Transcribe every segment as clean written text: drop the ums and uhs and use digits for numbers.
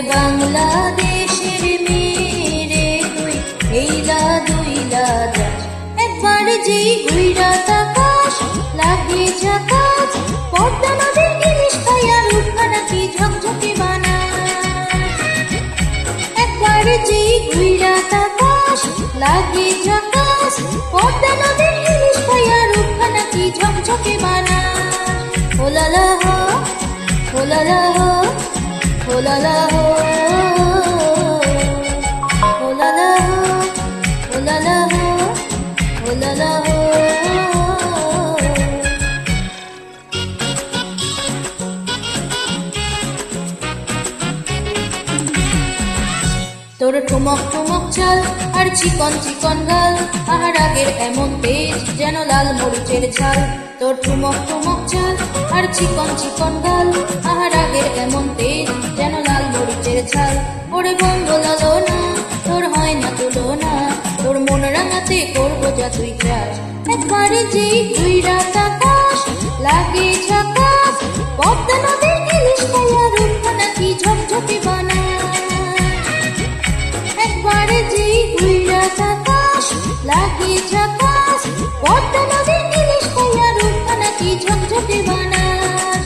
বাংলাদেশের মেয়ে তুই এইলা দুইলা যাস একবার যেই ঘুইরা তাকাস লাগে ঝাকাস পদ্মা নদীর ইলিশ খাইয়া রূপখানা কি ঝকঝকে বানাস একবার যেই ঘুইরা তাকাস লাগে ঝাকাস পদ্মা নদীর ইলিশ খাইয়া রূপখানা কি ঝকঝকে বানাস ওলালা হো ওলালা হো ওলালা হো ওলালা হো ওলালা হো ওলালা হো তোর ঠুমক ঠুমক চাল আর চিকন চিকন গাল আহার আগের এমন তেজ যেন লাল মরিচের ঝাল তোর ঠুমক ঠুমক চাল আর চিকন চিকন গাল আহার আগের এমন তেজ যেন লাল মরিচের ঝাল ওরে বন্ধু লালো না তোর হয় না তুলনা তোর মন রাঙাতে করবো যা তুই চাস একবারে যেই ঘুইরা তাকাস লাগে ঝাকাস পদ্মা নদীর ইলিশ খাইয়া রূপখানা কি ঝকঝকে বানাস একবারে যেই ঘুইরা তাকাস লাগে ঝাকাস পদ্মা নদীর ইলিশ খাইয়া রূপখানা কি ঝকঝকে বানাস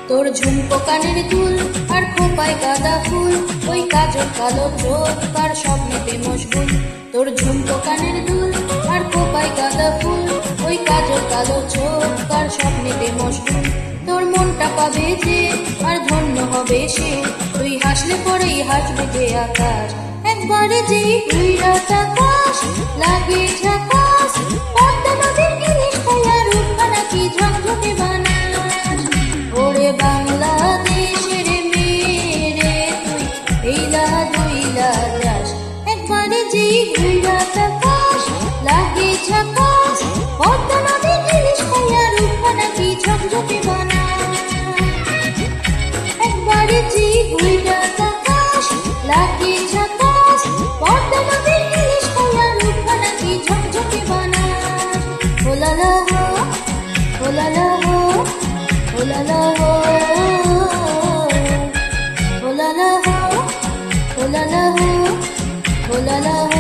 তোর ঝুমকো কানের দুল আর খোপায় গাঁদা ফুল ওই কাজল কালো চোখ কার স্বপ্নেতে মশগুল তোর ঝুমকো কানের দুল আর খোপায় গাঁদা ফুল ওই কাজল কালো চোখ কার স্বপ্নেতে মশগুল তোর মনটা পাবে যে আর ধন্য হবে সে তুই হাসলে পরেই হাসবে যে আকাশ একবারে যেই ঘুইরা তাকাস লাগে ঝাকাস পদ্মা নদীর ইলিশ খাইয়া রূপখানা কি ঝকঝকে বানাস ওরে বাংলাদেশের মেয়ে তুই এইলা দুইলা যাস একবারে যেই ঘুইরা তাকাস লাগে ঝাকাস পদ্মা নদীর ইলিশ খাইয়া রূপখানা কি ঝকঝকে বানাস একবারে যেই ঘুইরা তাকাস লাগে ঝাকাস পদ্মা নদীর ইলিশ খাইয়া রূপখানা কি ঝকঝকে বানাস ওলালা হো ওলালা হো ওলালা হো ওলালা হো ওলালা হো ওলালা হো